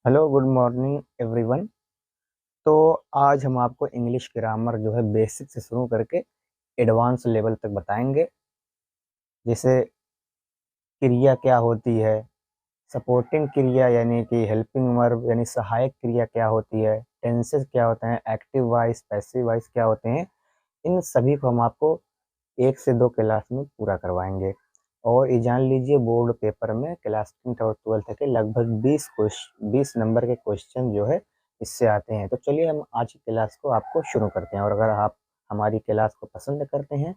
Hello good morning everyone. तो आज हम आपको इंग्लिश ग्रामर जो है बेसिक से शुरू करके एडवांस लेवल तक बताएंगे। जैसे क्रिया क्या होती है, सपोर्टिंग क्रिया यानी कि हेल्पिंग वर्ब यानी सहायक क्रिया क्या होती है, टेंसेस क्या होते हैं, एक्टिव वॉइस पैसिव वॉइस क्या होते हैं, इन सभी को हम आपको 1 से 2 क्लास में पूरा करवाएंगे। और ये जान लीजिए बोर्ड पेपर में क्लास 10th और 12th के लगभग 20 नंबर के क्वेश्चन जो है इससे आते हैं। तो चलिए हम आज की क्लास को आपको शुरू करते हैं, और अगर आप हमारी क्लास को पसंद करते हैं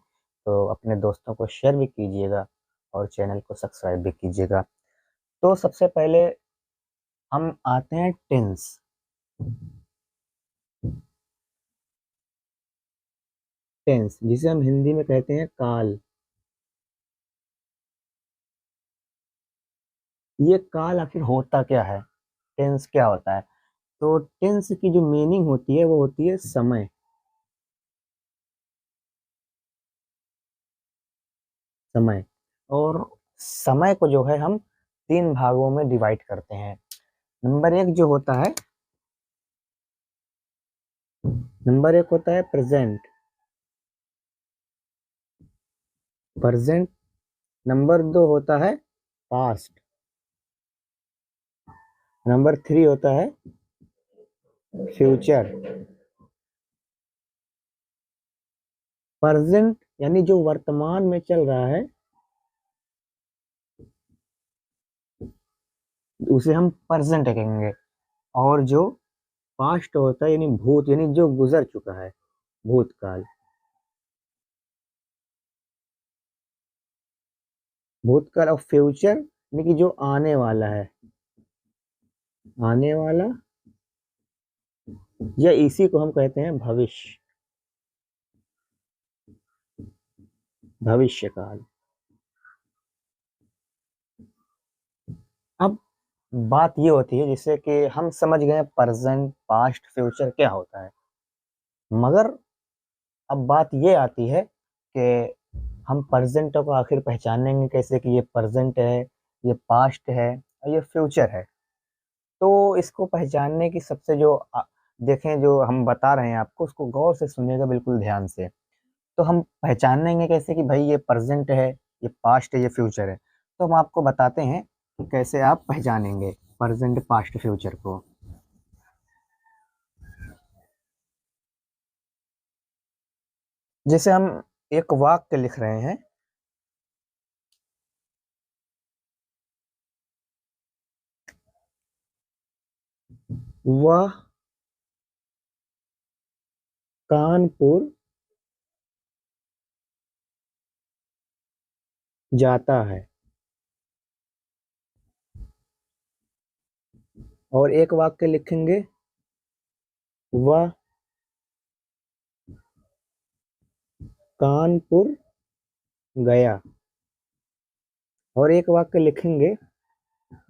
तो अपने दोस्तों को शेयर भी कीजिएगा और चैनल को सब्सक्राइब भी कीजिएगा। तो सबसे पहले हम आते हैं टेंस। टेंस जिसे हम हिंदी में कहते हैं काल। ये काल आखिर होता क्या है, टेंस क्या होता है? तो टेंस की जो मीनिंग होती है वो होती है समय। समय और समय को जो है हम 3 भागों में डिवाइड करते हैं। नंबर एक जो होता है, नंबर एक होता है प्रेजेंट। प्रेजेंट। नंबर दो होता है पास्ट। नंबर थ्री होता है फ्यूचर। प्रेजेंट यानी जो वर्तमान में चल रहा है उसे हम प्रेजेंट कहेंगे। और जो पास्ट होता है यानी भूत, यानी जो गुजर चुका है, भूतकाल। भूतकाल और फ्यूचर यानी कि जो आने वाला है, आने वाला, या इसी को हम कहते हैं भविष्य, भविष्य काल। अब बात ये होती है जिससे कि हम समझ गए प्रेजेंट पास्ट फ्यूचर क्या होता है, मगर अब बात ये आती है कि हम प्रेजेंट को आखिर पहचानेंगे कैसे कि ये प्रेजेंट है, ये पास्ट है और ये फ्यूचर है। तो इसको पहचानने की सबसे जो देखें, जो हम बता रहे हैं आपको उसको गौर से सुनिएगा बिल्कुल ध्यान से। तो हम पहचानेंगे कैसे कि भाई ये प्रेजेंट है, ये पास्ट है, ये फ्यूचर है। तो हम आपको बताते हैं कि कैसे आप पहचानेंगे प्रेजेंट पास्ट फ्यूचर को। जैसे हम एक वाक्य लिख रहे हैं, वह कानपुर जाता है। और एक वाक्य लिखेंगे, वह कानपुर गया। और एक वाक्य लिखेंगे,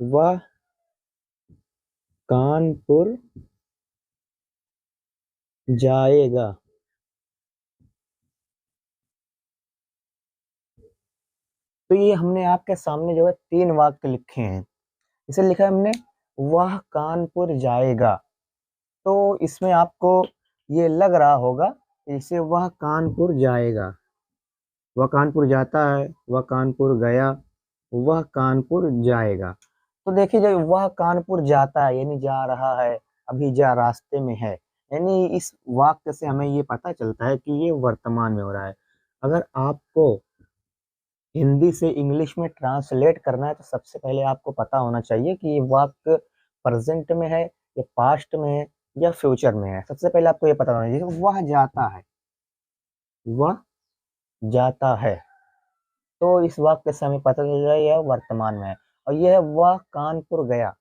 वह कानपुर जाएगा। तो ये हमने आपके सामने जो है 3 वाक्य लिखे हैं। इसे लिखा है हमने, वह कानपुर जाएगा। तो इसमें आपको ये लग रहा होगा कि इसे वह कानपुर जाएगा, वह कानपुर जाता है, वह कानपुर गया, वह कानपुर जाएगा। तो देखिए जब वह कानपुर जाता है यानी जा रहा है, अभी जा रास्ते में है, यानी इस वाक्य से हमें ये पता चलता है कि ये वर्तमान में हो रहा है। अगर आपको हिंदी से इंग्लिश में ट्रांसलेट करना है तो सबसे पहले आपको पता होना चाहिए कि ये वाक्य प्रेजेंट में है, या पास्ट में है, या फ्यूचर में है। सबसे पहले आपको ये पता होना चाहिए कि वह जाता है, वह जाता है। तो इस वाक्य से हमें पता चल जाए यह वर्तमान में है। और यह है वह कानपुर गया,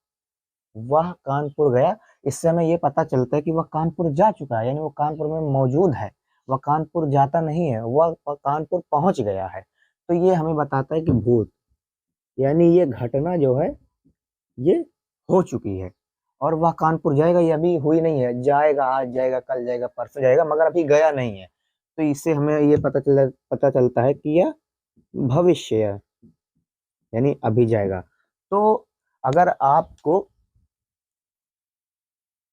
वह कानपुर गया। इससे हमें ये पता चलता है कि वह कानपुर जा चुका है, यानी वो कानपुर में मौजूद है। वह कानपुर जाता नहीं है, वह कानपुर पहुंच गया है। तो ये हमें बताता है कि भूत, यानी ये घटना जो है ये हो चुकी है। और वह कानपुर जाएगा, ये अभी हुई नहीं है, जाएगा, आज जाएगा, कल जाएगा, परसों जाएगा, मगर अभी गया नहीं है। तो इससे हमें ये पता चलता है कि यह भविष्य है, यानी अभी जाएगा। तो अगर आपको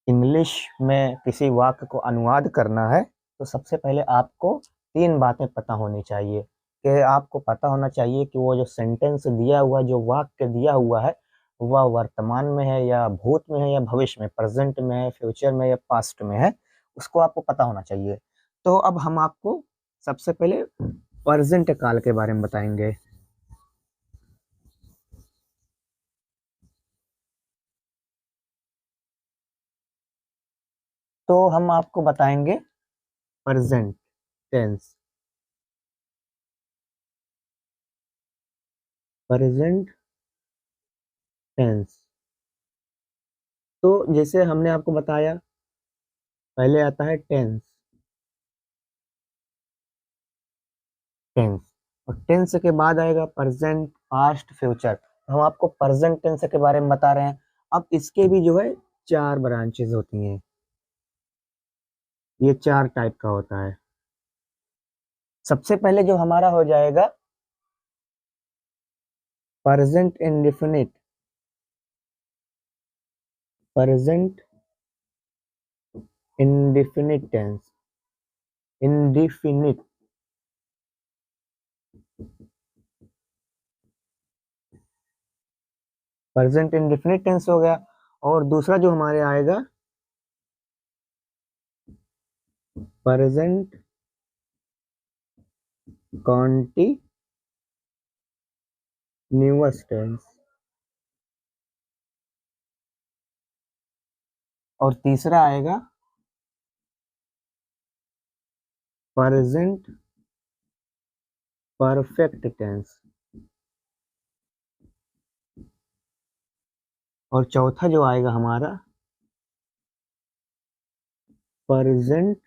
इंग्लिश में किसी वाक्य को अनुवाद करना है तो सबसे पहले आपको 3 बातें पता होनी चाहिए। कि आपको पता होना चाहिए कि वो जो सेंटेंस दिया हुआ, जो वाक्य दिया हुआ है, वह वर्तमान में है या भूत में है या भविष्य में, प्रेजेंट में है, फ्यूचर में या पास्ट में है, उसको आपको पता होना चाहिए। तो अब हम आपको सबसे पहले प्रेजेंट काल के बारे में बताएंगे। तो हम आपको बताएंगे प्रेजेंट टेंस। प्रेजेंट टेंस, तो जैसे हमने आपको बताया, पहले आता है टेंस। टेंस और टेंस के बाद आएगा प्रेजेंट, पास्ट, फ्यूचर। तो हम आपको प्रेजेंट टेंस के बारे में बता रहे हैं। अब इसके भी जो है 4 ब्रांचेज होती हैं। ये 4 टाइप का होता है। सबसे पहले जो हमारा हो जाएगा present indefinite. Present indefinite tense. Indefinite. Present indefinite tense हो गया। और दूसरा जो हमारे आएगा प्रेजेंट कॉन्टिन्यूअस टेंस। और तीसरा आएगा प्रेजेंट परफेक्ट टेंस। और चौथा जो आएगा हमारा प्रेजेंट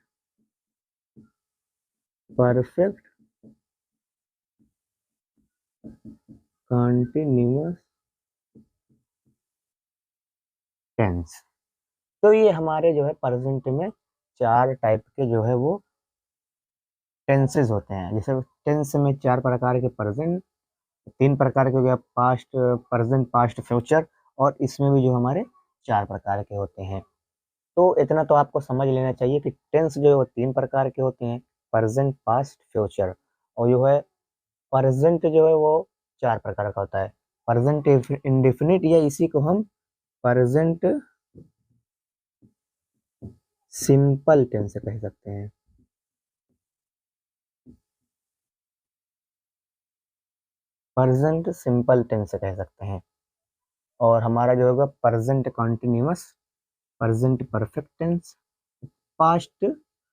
परफेक्ट कंटिन्यूअस टेंस। तो ये हमारे जो है प्रेजेंट में 4 टाइप के जो है वो टेंसेस होते हैं। जैसे टेंस में 4 प्रकार के प्रेजेंट, 3 प्रकार के हो गया पास्ट, प्रेजेंट, पास्ट, फ्यूचर। और इसमें भी जो हमारे 4 प्रकार के होते हैं। तो इतना तो आपको समझ लेना चाहिए कि टेंस जो है वो 3 प्रकार के होते हैं, प्रेजेंट, पास्ट, फ्यूचर। और जो है प्रेजेंट जो है वो 4 प्रकार का होता है। प्रेजेंट इंडेफिनिट, या इसी को हम प्रेजेंट सिंपल टेंस कह सकते हैं। प्रेजेंट सिंपल टेंस कह सकते हैं। और हमारा जो होगा present continuous, present perfect tense, past,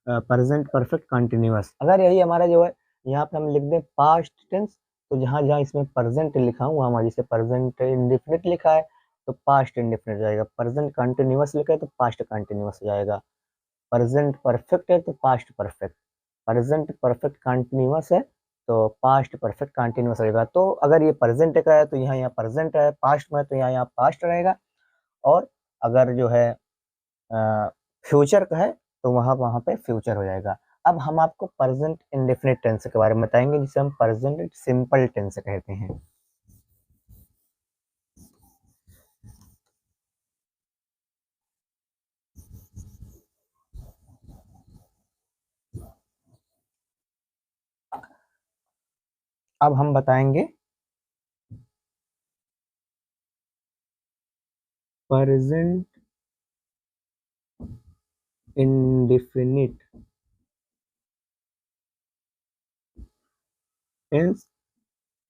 present perfect continuous. अगर यही हमारा जो है यहाँ पे हम लिख दें पास्ट टेंस, तो जहाँ जहाँ इसमें प्रेजेंट लिखा हुआ, हमारे जैसे प्रेजेंट इंडेफिनिट लिखा है तो पास्ट इंडेफिनिट हो जाएगा, प्रेजेंट कंटिन्यूअस लिखा है तो पास्ट कंटिन्यूअस हो जाएगा, प्रेजेंट परफेक्ट है तो past perfect, present perfect continuous है तो पास्ट परफेक्ट कंटिन्यूअस रहेगा। तो अगर ये प्रेजेंट का है तो यहाँ यहाँ प्रेजेंट है, पास्ट में तो यहाँ यहाँ पास्ट रहेगा। और अगर जो है फ्यूचर का है तो वहाँ वहाँ पे फ्यूचर हो जाएगा। अब हम आपको प्रेजेंट इंडेफिनिट टेंस के बारे में बताएंगे, जिसे हम प्रेजेंट सिंपल टेंस कहते हैं। अब हम बताएंगे प्रेजेंट इंडेफिनिट टेंस,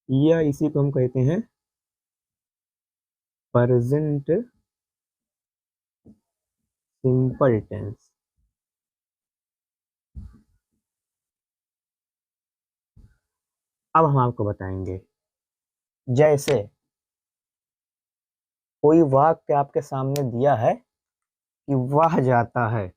या इसी को हम कहते हैं प्रेजेंट सिंपल टेंस। अब हम आपको बताएंगे, जैसे कोई वाक्य आपके सामने दिया है कि वह जाता है,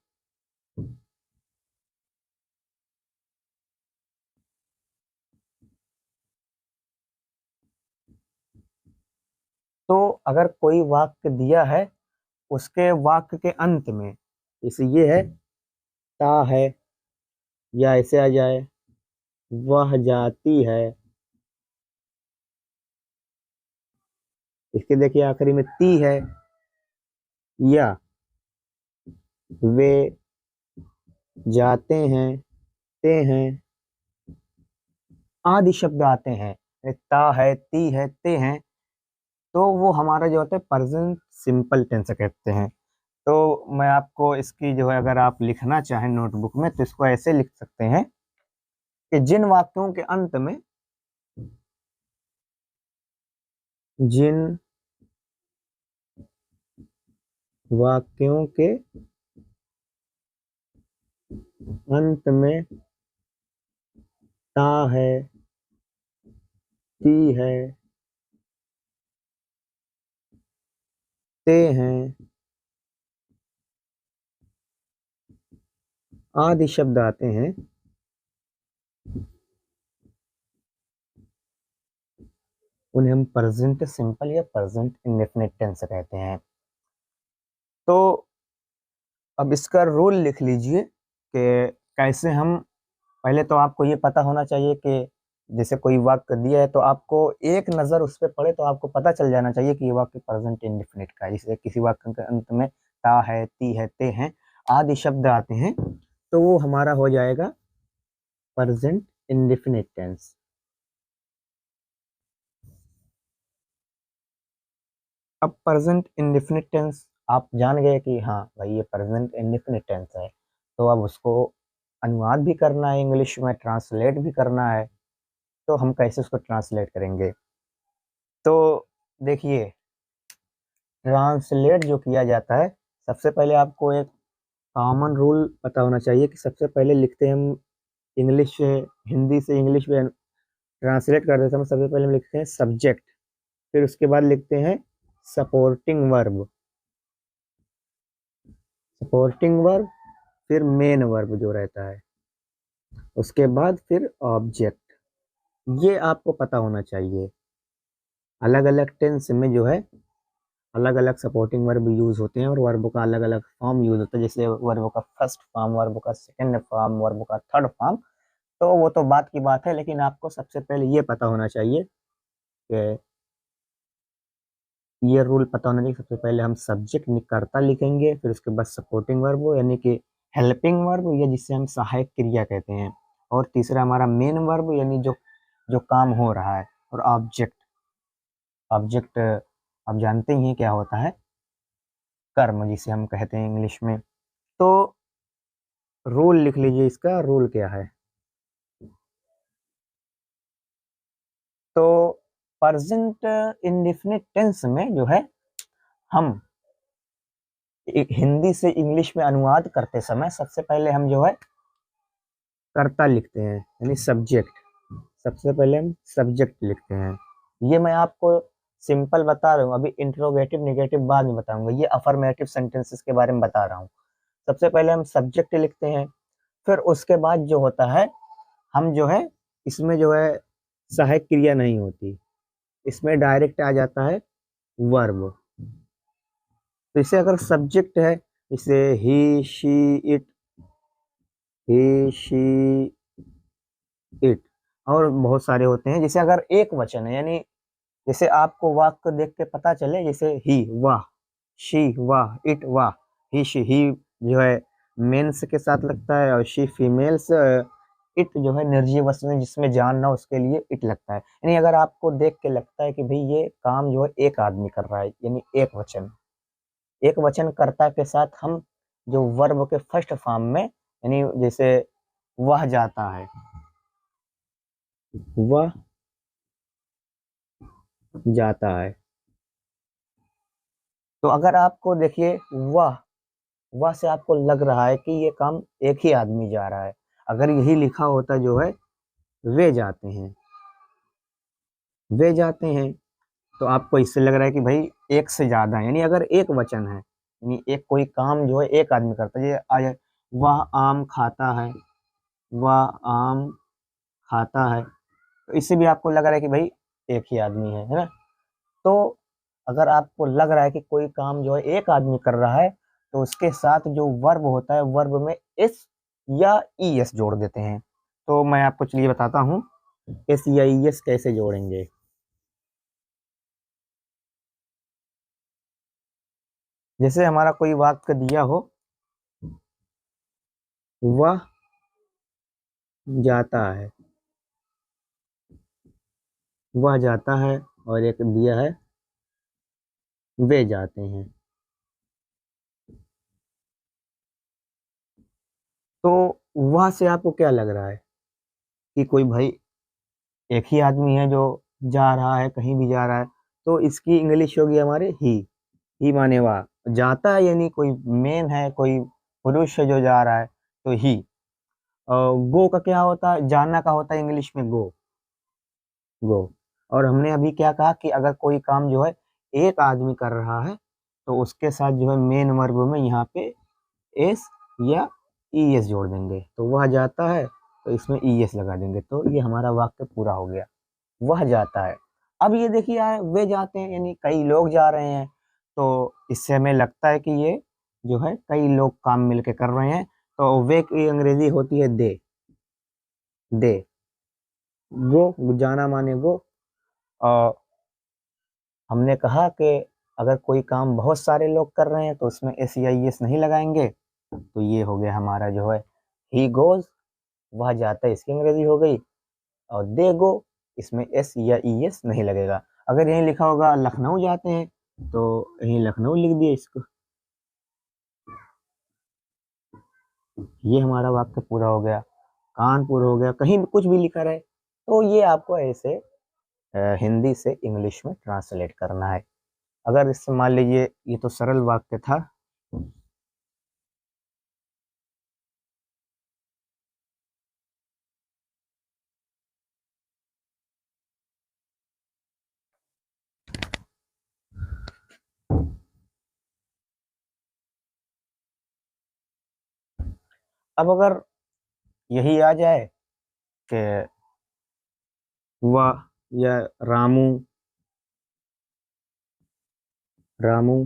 तो अगर कोई वाक्य दिया है, उसके वाक्य के अंत में जैसे ये है ता है, या ऐसे आ जाए वह जाती है, इसके देखिए आखिरी में ती है, या वे जाते हैं, ते हैं, आदि शब्द आते हैं, ता है, ती है, ते हैं, तो वो हमारा जो होता है प्रेजेंट सिंपल टेंस कहते हैं। तो मैं आपको इसकी जो है अगर आप लिखना चाहें नोटबुक में तो इसको ऐसे लिख सकते हैं कि जिन वाक्यों के अंत में, जिन वाक्यों के अंत में ता है, ती है, ते हैं, आदि शब्द आते हैं, उन्हें हम प्रेजेंट सिंपल या प्रेजेंट इंडेफिनिट टेंस कहते हैं। तो अब इसका रूल लिख लीजिए कि कैसे हम, पहले तो आपको ये पता होना चाहिए कि जैसे कोई वाक्य दिया है तो आपको एक नज़र उस पे पड़े तो आपको पता चल जाना चाहिए कि ये वाक्य प्रेजेंट इंडेफिनिट का है। जैसे किसी वाक्य के अंत में ता है, ती है, ते हैं, आदि शब्द आते हैं, तो वो हमारा हो जाएगा प्रेजेंट इंडेफिनिट टेंस। अब प्रेजेंट इंडेफिनिट टेंस आप जान गए कि हाँ भाई ये प्रेजेंट इंडेफिनिट टेंस है, तो अब उसको अनुवाद भी करना है, इंग्लिश में ट्रांसलेट भी करना है। तो हम कैसे उसको ट्रांसलेट करेंगे? तो देखिए, ट्रांसलेट जो किया जाता है, सबसे पहले आपको एक कॉमन रूल पता होना चाहिए कि सबसे पहले लिखते हैं हम इंग्लिश से, हिंदी से इंग्लिश में ट्रांसलेट करते समय सबसे पहले हम लिखते हैं सब्जेक्ट, फिर उसके बाद लिखते हैं सपोर्टिंग वर्ब, सपोर्टिंग वर्ब, फिर मेन वर्ब जो रहता है, उसके बाद फिर ऑब्जेक्ट। ये आपको पता होना चाहिए। अलग अलग टेंस में जो है अलग अलग सपोर्टिंग वर्ब यूज होते हैं और वर्ब का अलग अलग फॉर्म यूज होता है, जैसे वर्ब का फर्स्ट फॉर्म, वर्ब का सेकंड फॉर्म, वर्ब का थर्ड फॉर्म। तो वो तो बात की बात है, लेकिन आपको सबसे पहले ये पता होना चाहिए कि ये रूल पता होना चाहिए, सबसे पहले हम सब्जेक्ट कर्ता लिखेंगे, फिर उसके बाद सपोर्टिंग वर्ब यानी कि हेल्पिंग वर्ब या जिसे हम सहायक क्रिया कहते हैं, और तीसरा हमारा मेन वर्ब यानी जो जो काम हो रहा है, और ऑब्जेक्ट, ऑब्जेक्ट आप जानते ही हैं क्या होता है, कर्म जिसे हम कहते हैं इंग्लिश में। तो रूल लिख लीजिए, इसका रूल क्या है? तो प्रेजेंट इंडेफिनिट टेंस में जो है हम हिंदी से इंग्लिश में अनुवाद करते समय सबसे पहले हम जो है कर्ता लिखते हैं यानी सब्जेक्ट, सबसे पहले हम सब्जेक्ट लिखते हैं। ये मैं आपको सिंपल बता रहा हूँ, अभी इंट्रोगेटिव नेगेटिव बाद में बताऊंगा, ये अफर्मेटिव सेंटेंसेस के बारे में बता रहा हूँ। सबसे पहले हम सब्जेक्ट लिखते हैं, फिर उसके बाद जो होता है हम जो है इसमें जो है सहायक क्रिया नहीं होती, इसमें डायरेक्ट आ जाता है वर्ब। तो इसे अगर सब्जेक्ट है, इसे he, she, it, he, she, it, और बहुत सारे होते हैं। जैसे अगर एक वचन है, यानी जैसे आपको वाक्य देख के पता चले, जैसे ही वाह, शी वाह, इट वाह, ही शी, ही जो है मेंस के साथ लगता है और शी फीमेल्स, इट जो है निर्जीव वस्तु में जिसमें जान ना उसके लिए इट लगता है। यानी अगर आपको देख के लगता है कि भाई ये काम जो है एक आदमी कर रहा है, यानी एक वचन, एक वचन कर्ता के साथ हम जो वर्ब के फर्स्ट फॉर्म में, यानी जैसे वह जाता है, वह जाता है, तो अगर आपको देखिए वह से आपको लग रहा है कि ये काम एक ही आदमी जा रहा है, अगर यही लिखा होता जो है वे जाते हैं, वे जाते हैं, तो आपको इससे लग रहा है कि भाई एक से ज्यादा है, यानी अगर एक वचन है, यानी एक कोई काम जो है एक आदमी करता है, ये वह आम खाता है, वह आम खाता है, तो इससे भी आपको लग रहा है कि भाई एक ही आदमी है ना। तो अगर आपको लग रहा है कि कोई काम जो है एक आदमी कर रहा है, तो उसके साथ जो वर्ब होता है वर्ब में एस या ई एस जोड़ देते हैं। तो मैं आपको चलिए बताता हूँ एस या ई एस कैसे जोड़ेंगे। जैसे हमारा कोई वाक्य दिया हो वह जाता है, वह जाता है, और एक दिया है वे जाते हैं। तो वह से आपको क्या लग रहा है कि कोई भाई एक ही आदमी है जो जा रहा है, कहीं भी जा रहा है, तो इसकी इंग्लिश होगी हमारे ही माने वह जाता है, यानी कोई मेन है, कोई पुरुष है जो जा रहा है, तो ही। और गो का क्या होता है, जाना का होता है इंग्लिश में गो। और हमने अभी क्या कहा कि अगर कोई काम जो है एक आदमी कर रहा है, तो उसके साथ जो है मेन वर्ब में यहाँ पे एस या ई एस जोड़ देंगे, तो वह जाता है, तो इसमें ई एस लगा देंगे, तो ये हमारा वाक्य पूरा हो गया। वह जाता है। अब ये देखिए यार, वे जाते हैं यानी कई लोग जा रहे हैं, तो इससे हमें लगता है कि ये जो है कई लोग काम मिलके कर रहे हैं, तो वे की अंग्रेजी होती है दे। गो जाना माने गो। और हमने कहा कि अगर कोई काम बहुत सारे लोग कर रहे हैं तो उसमें एस या एस नहीं लगाएंगे, तो ये हो गया हमारा जो है ही गोज, वह जाता है, इसकी अंग्रेजी हो गई। और दे गो, इसमें एस या ई एस नहीं लगेगा। अगर यहीं लिखा होगा लखनऊ जाते हैं, तो यहीं लखनऊ लिख दिए इसको। ये हमारा वाक्य पूरा हो गया। कानपुर हो गया, कहीं भी कुछ भी लिखा रहे, तो ये आपको ऐसे हिंदी से इंग्लिश में ट्रांसलेट करना है। अगर इससे मान लीजिए ये तो सरल वाक्य था। अब अगर यही आ जाए कि वह या रामू रामू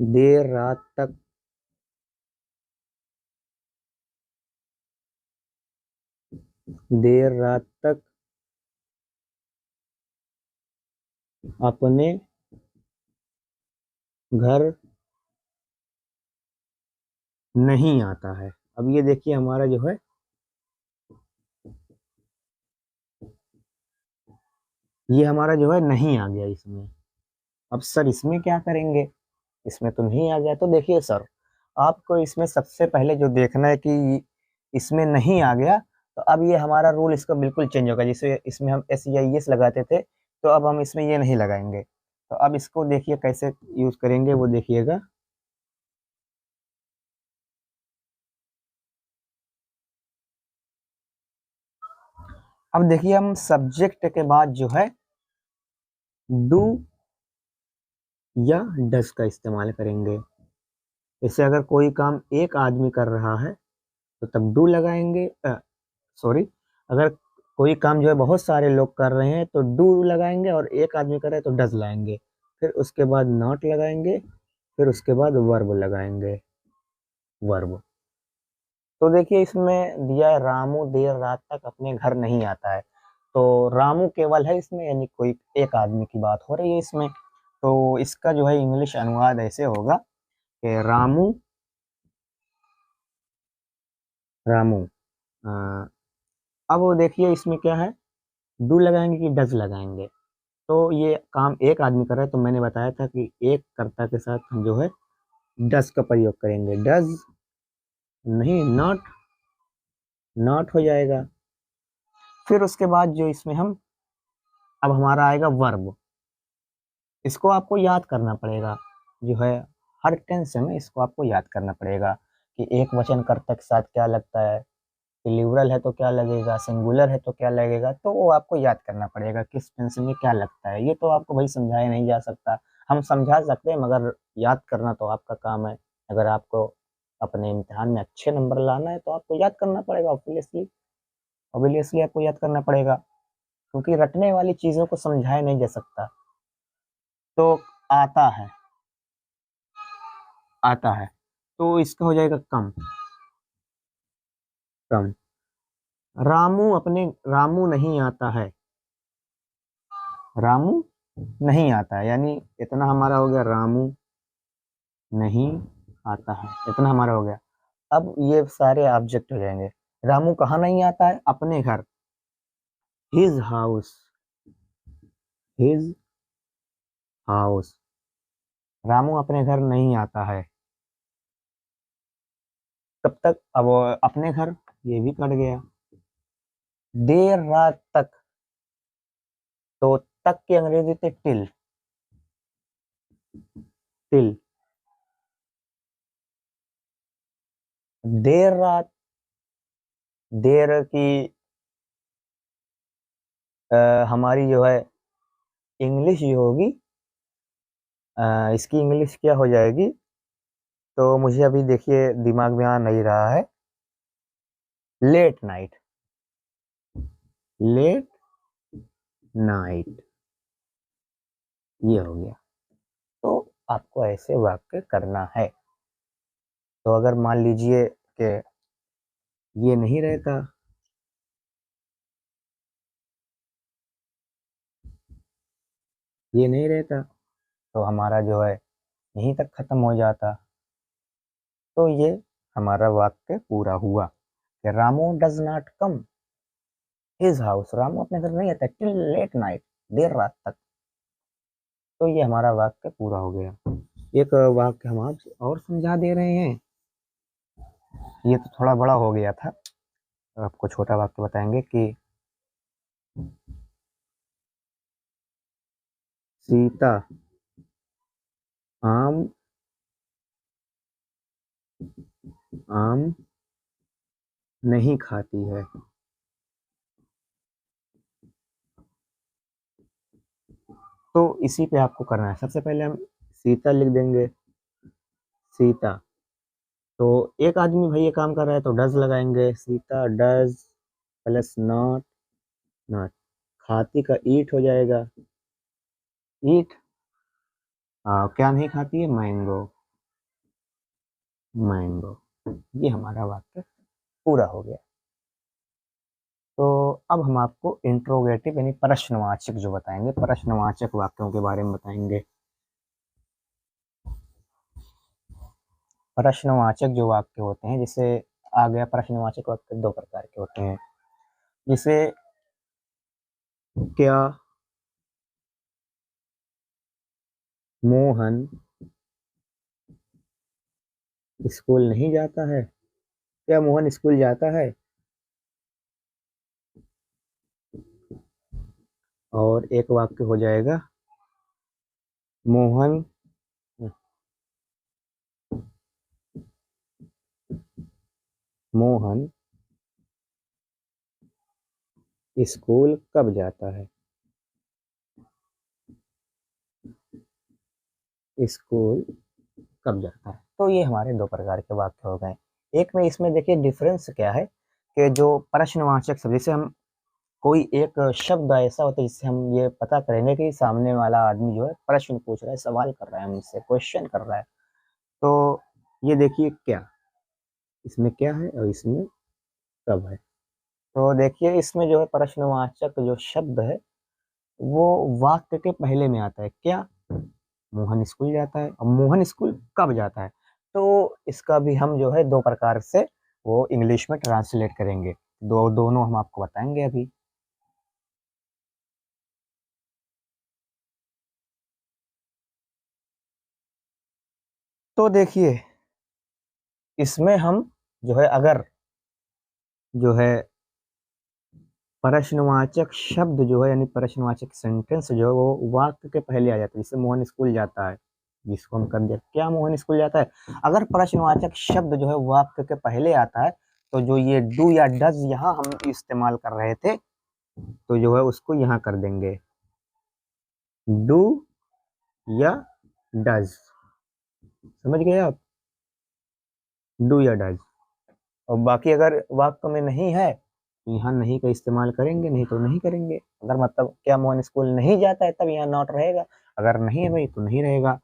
देर रात तक देर रात तक अपने घर नहीं आता है। अब ये देखिए हमारा जो है ये हमारा जो है नहीं आ गया इसमें। अब सर इसमें क्या करेंगे, इसमें तो नहीं आ गया, तो देखिए सर, आपको इसमें सबसे पहले जो देखना है कि इसमें नहीं आ गया, तो अब ये हमारा रूल इसका बिल्कुल चेंज होगा। जैसे इसमें हम एस या एस लगाते थे, तो अब हम इसमें ये नहीं लगाएंगे। तो अब इसको देखिए कैसे यूज करेंगे, वो देखिएगा। अब देखिए हम सब्जेक्ट के बाद जो है डू या डस का इस्तेमाल करेंगे। जैसे अगर कोई काम एक आदमी कर रहा है, तो तब डू लगाएंगे। सॉरी, अगर कोई काम जो है बहुत सारे लोग कर रहे हैं, तो डू लगाएंगे, और एक आदमी कर रहा है तो डज लगाएंगे। फिर उसके बाद नॉट लगाएंगे, फिर उसके बाद वर्ब लगाएंगे, वर्ब। तो देखिए इसमें दिया है रामू देर रात तक अपने घर नहीं आता है, तो रामू केवल है इसमें, यानी कोई एक आदमी की बात हो रही है इसमें। तो इसका जो है इंग्लिश अनुवाद ऐसे होगा कि रामू अ, अब वो देखिए इसमें क्या है, डू लगाएंगे कि डज लगाएंगे। तो ये काम एक आदमी कर रहा है, तो मैंने बताया था कि एक कर्ता के साथ हम जो है डज का प्रयोग करेंगे। डज नहीं, नॉट, नॉट हो जाएगा। फिर उसके बाद जो इसमें हम अब हमारा आएगा वर्ब। इसको आपको याद करना पड़ेगा, जो है हर टेंस में इसको आपको याद करना पड़ेगा कि एक वचन कर्ता के साथ क्या लगता है, प्लूरल है तो क्या लगेगा, सिंगुलर है तो क्या लगेगा, तो वो आपको याद करना पड़ेगा किस टेंस में क्या लगता है। ये तो आपको भाई समझाया नहीं जा सकता, हम समझा सकते हैं, मगर याद करना तो आपका काम है। अगर आपको अपने इम्तिहान में अच्छे नंबर लाना है, तो आपको याद करना पड़ेगा, ऑब्वियसली ऑब्वियसली आपको याद करना पड़ेगा, क्योंकि रटने वाली चीज़ों को समझाया नहीं जा सकता। तो आता है, आता है, तो इसका हो जाएगा कम, कम। रामू नहीं आता है, रामू नहीं आता है, यानी इतना हमारा हो गया, रामू नहीं आता है, इतना हमारा हो गया। अब ये सारे ऑब्जेक्ट हो जाएंगे। रामू कहाँ नहीं आता है? अपने घर, his house, his house. Ramu अपने घर नहीं आता है। कब तक? अब वो अपने घर, ये भी कट गया। देर रात तक, तो तक की अंग्रेजी थे टिल, टिल। देर रात, देर की हमारी जो है इंग्लिश जो होगी, इसकी इंग्लिश क्या हो जाएगी? तो मुझे अभी देखिए दिमाग में आ नहीं रहा है। लेट नाइट, लेट नाइट, ये हो गया। तो आपको ऐसे वाक्य करना है। तो अगर मान लीजिए कि ये नहीं रहता, ये नहीं रहता, तो हमारा जो है यहीं तक खत्म हो जाता। तो ये हमारा वाक्य पूरा हुआ कि Ramu does not come his house. Ramu अपने घर नहीं आता टिल लेट नाइट, देर रात तक। तो ये हमारा वाक्य पूरा हो गया। एक वाक्य हम आप और समझा दे रहे हैं। ये तो थोड़ा बड़ा हो गया था, आपको छोटा वाक्य बताएंगे कि सीता आम, आम नहीं खाती है। तो इसी पे आपको करना है। सबसे पहले हम सीता लिख देंगे, सीता। तो एक आदमी भाई ये काम कर रहा है तो डज लगाएंगे, Sita does plus not, not. खाती का ईट हो जाएगा, ईट। क्या नहीं खाती है? Mango, mango. ये हमारा वाक्य पूरा हो गया। तो अब हम आपको इंट्रोगेटिव यानी प्रश्नवाचक जो बताएंगे, प्रश्नवाचक वाक्यों के बारे में बताएंगे। प्रश्नवाचक जो वाक्य होते हैं, जैसे आ गया प्रश्नवाचक वाक्य दो प्रकार के होते हैं। जैसे क्या मोहन स्कूल नहीं जाता है? क्या मोहन स्कूल जाता है? और एक वाक्य हो जाएगा मोहन, मोहन स्कूल कब जाता है? स्कूल कब जाता है? तो ये हमारे दो प्रकार के वाक्य हो गए। एक में इसमें देखिए डिफरेंस क्या है कि जो प्रश्नवाचक शब्द, जैसे हम कोई एक शब्द ऐसा होता है जिससे हम ये पता करेंगे कि सामने वाला आदमी जो है प्रश्न पूछ रहा है, सवाल कर रहा है हमसे, क्वेश्चन कर रहा है। तो ये देखिए क्या, इसमें क्या है और इसमें कब है। तो देखिए इसमें जो है प्रश्नवाचक जो शब्द है वो वाक्य के पहले में आता है। क्या मोहन स्कूल जाता है, और मोहन स्कूल कब जाता है। तो इसका भी हम जो है दो प्रकार से वो इंग्लिश में ट्रांसलेट करेंगे। दोनों हम आपको बताएंगे अभी। तो देखिए इसमें हम जो है अगर जो है प्रश्नवाचक शब्द जो है यानी प्रश्नवाचक सेंटेंस जो है वो वाक्य के पहले आ जाता है। जैसे मोहन स्कूल जाता है, जिसको हम कर दिया क्या मोहन स्कूल जाता है। अगर प्रश्नवाचक शब्द जो है वाक्य के पहले आता है तो जो ये डू या डज यहाँ हम इस्तेमाल कर रहे थे, तो जो है उसको यहाँ कर देंगे डू या डज। समझ गए आप? डू या डज। और बाकी अगर वाक्य में नहीं है तो यहाँ नहीं का इस्तेमाल करेंगे, नहीं तो नहीं करेंगे। अगर मतलब क्या मोहन स्कूल नहीं जाता है तब यहाँ नॉट रहेगा, अगर नहीं है भाई तो नहीं रहेगा।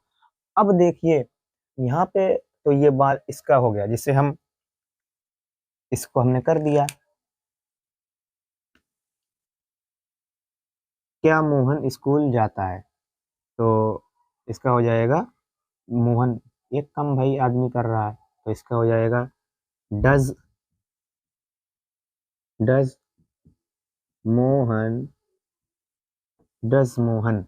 अब देखिए यहाँ पे तो ये बात इसका हो गया, जिसे हम इसको हमने कर दिया। क्या मोहन स्कूल जाता है? तो इसका हो जाएगा मोहन, एक कम भाई आदमी कर रहा है तो इसका हो जाएगा does does Mohan does Mohan.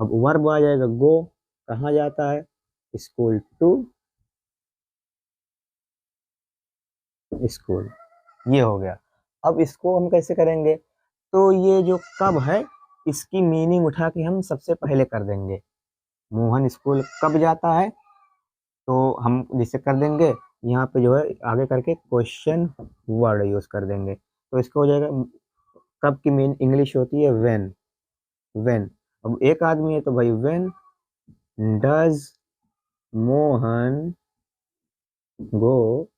अब वर्ब आ जाएगा गो, कहाँ जाता है, स्कूल, टू स्कूल। ये हो गया। अब इसको हम कैसे करेंगे, तो ये जो कब है इसकी मीनिंग उठा के हम सबसे पहले कर देंगे। मोहन स्कूल कब जाता है, तो हम जिसे कर देंगे यहाँ पे जो है आगे करके क्वेश्चन वर्ड यूज कर देंगे, तो इसको हो जाएगा कब की मेन इंग्लिश होती है व्हेन। व्हेन। अब एक आदमी है तो भाई when does Mohan go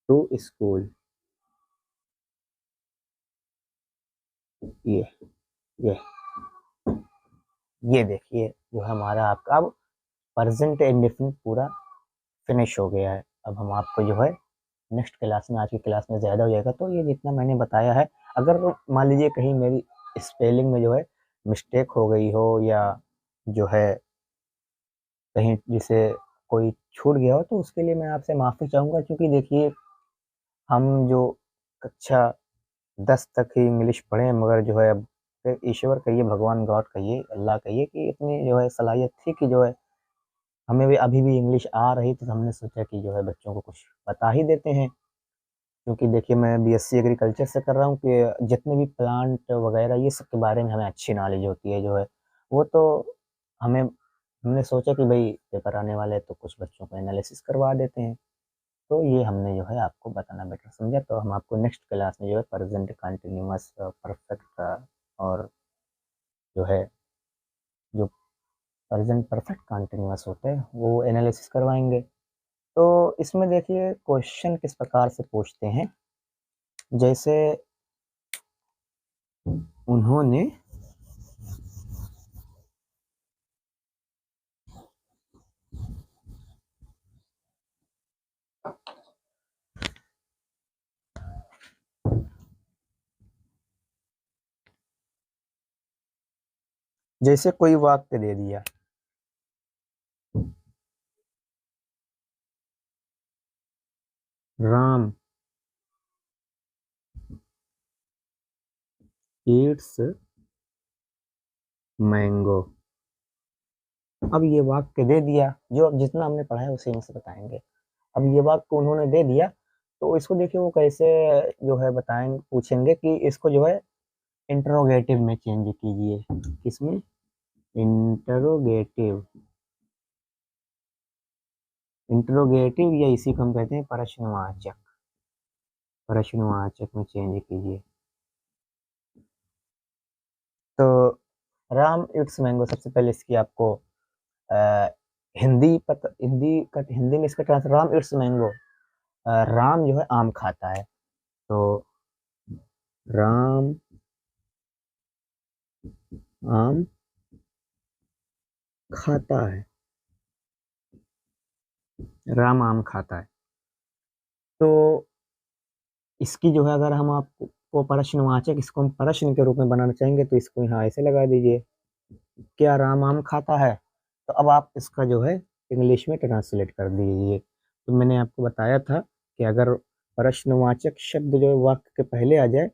to school. ये ये ये देखिए जो है हमारा आपका अब प्रेजेंट इंडेफिनिट पूरा फिनिश हो गया है। अब हम आपको जो है नेक्स्ट क्लास में, आज की क्लास में ज़्यादा हो जाएगा, तो ये जितना मैंने बताया है, अगर मान लीजिए कहीं मेरी स्पेलिंग में जो है मिस्टेक हो गई हो, या जो है कहीं जिसे कोई छूट गया हो, तो उसके लिए मैं आपसे माफ़ी चाहूँगा, क्योंकि देखिए हम जो कक्षा 10 तक ही इंग्लिश पढ़े, मगर जो है अब ईश्वर कहिए, भगवान गॉड कहिए, अल्लाह कहिए कि इतनी जो है सलाहियत थी कि जो है हमें भी अभी भी इंग्लिश आ रही थी, तो हमने सोचा कि जो है बच्चों को कुछ बता ही देते हैं। क्योंकि देखिए मैं बीएससी एग्रीकल्चर से कर रहा हूँ, कि जितने भी प्लांट वगैरह ये सब के बारे में हमें अच्छी नॉलेज होती है जो है, वो तो हमें हमने सोचा कि भाई पेपर आने वाले हैं तो कुछ बच्चों को एनालिसिस करवा देते हैं। तो ये हमने जो है आपको बताना बेटर समझा, तो हम आपको नेक्स्ट क्लास में जो है प्रेजेंट कंटिन्यूअस परफेक्ट और जो है जो प्रेजेंट परफेक्ट कंटिन्यूअस होते हैं वो एनालिसिस करवाएंगे। तो इसमें देखिए क्वेश्चन किस प्रकार से पूछते हैं, जैसे उन्होंने जैसे कोई वाक्य दे दिया, राम ईट्स मैंगो। अब ये वाक्य दे दिया, जो अब जितना हमने पढ़ा है उसी में से बताएंगे। अब ये वाक्य उन्होंने दे दिया, तो इसको देखिए वो कैसे जो है बताएंगे, पूछेंगे कि इसको जो है इंटरोगेटिव में चेंज कीजिए। किसमें, इंटरोगेटिव। इंटरोगेटिव या इसी को हम कहते हैं प्रश्नवाचक, प्रश्नवाचक में चेंज कीजिए। तो राम इट्स मैंगो, सबसे पहले इसकी आपको अ, हिंदी में इसका translate, Ram it's mango, Ram जो है आम खाता है, तो राम आम खाता है, राम आम खाता है। तो इसकी जो है अगर हम आपको को प्रश्नवाचक, इसको हम प्रश्न के रूप में बनाना चाहेंगे, तो इसको यहाँ ऐसे लगा दीजिए, क्या राम आम खाता है। तो अब आप इसका जो है इंग्लिश में ट्रांसलेट कर दीजिए। तो मैंने आपको बताया था कि अगर प्रश्नवाचक शब्द जो है वाक्य के पहले आ जाए,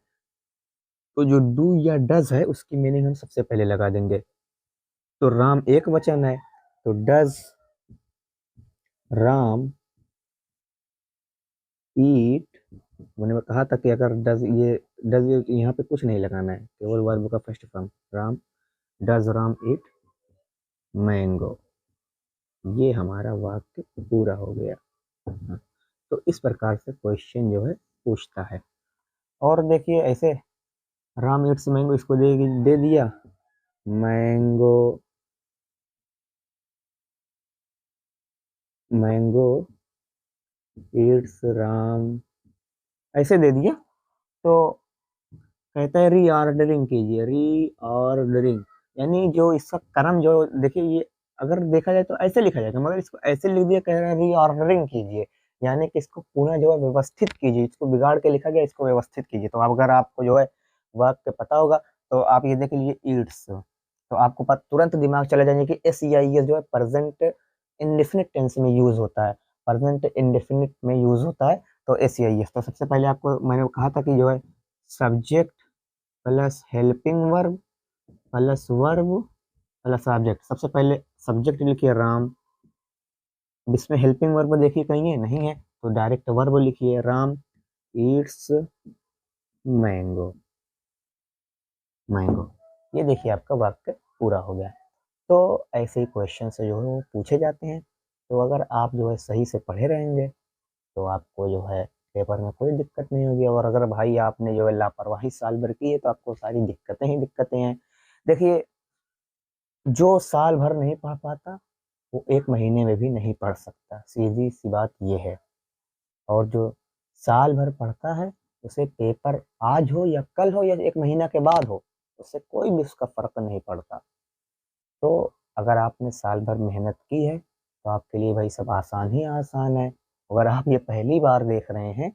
तो जो डू या डज है उसकी मीनिंग हम सबसे पहले लगा देंगे। तो राम एक वचन है, तो डज राम ईट, मैंने कहा था कि अगर डज यहाँ पे कुछ नहीं लगाना है, केवल वर्ब का first form Ram, does Ram eat mango. ये हमारा वाक्य पूरा हो गया। हाँ, तो इस प्रकार से क्वेश्चन जो है पूछता है। और देखिए ऐसे राम ईट्स मैंगो, इसको दे दिया मैंगो, मैंगो ईट्स राम, ऐसे दे दिया। तो कहता है रीऑर्डरिंग कीजिए, रीऑर्डरिंग, यानी जो इसका क्रम जो देखिए, ये अगर देखा जाए तो ऐसे लिखा जाएगा, मगर इसको ऐसे लिख दिया, कह रहा है रीऑर्डरिंग कीजिए, यानी कि इसको पुनः जो है व्यवस्थित कीजिए, इसको बिगाड़ के लिखा गया, इसको व्यवस्थित कीजिए। तो अब अगर आपको जो है वाक्य पता होगा, तो आप ये देख लीजिए ईट्स, तो आपको तुरंत दिमाग चला जाएगा कि एस ई आई एस जो है प्रेजेंट इंडेफिनिट टेंस में यूज होता है। प्रेजेंट इंडेफिनिट में यूज होता है तो SEIS। तो सबसे पहले आपको मैंने कहा था कि जो है subject plus helping verb plus verb plus object. सबसे पहले सब्जेक्ट लिखिए राम, इसमें हेल्पिंग वर्ब देखिए कहीं है नहीं है, तो डायरेक्ट वर्ब लिखिए राम ईट्स मैंगो, मैंगो। ये देखिए आपका वाक्य पूरा हो गया। तो ऐसे ही क्वेश्चन से जो है वो पूछे जाते हैं। तो अगर आप जो है सही से पढ़े रहेंगे तो आपको जो है पेपर में कोई दिक्कत नहीं होगी। और अगर भाई आपने जो है लापरवाही साल भर की है तो आपको सारी दिक्कतें ही दिक्कतें हैं। देखिए, जो साल भर नहीं पढ़ पाता वो एक महीने में भी नहीं पढ़ सकता, सीधी सी बात ये है। और जो साल भर पढ़ता है उसे पेपर आज हो या कल हो या एक महीना के बाद हो, उससे कोई भी उसका फर्क नहीं पड़ता। तो अगर आपने साल भर मेहनत की है तो आपके लिए भाई सब आसान ही आसान है। अगर आप ये पहली बार देख रहे हैं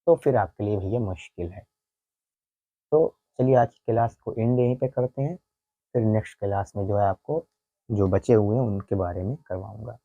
तो फिर आपके लिए भैया मुश्किल है। तो चलिए आज की क्लास को एंड यहीं पे करते हैं, फिर नेक्स्ट क्लास में जो है आपको जो बचे हुए हैं उनके बारे में करवाऊंगा।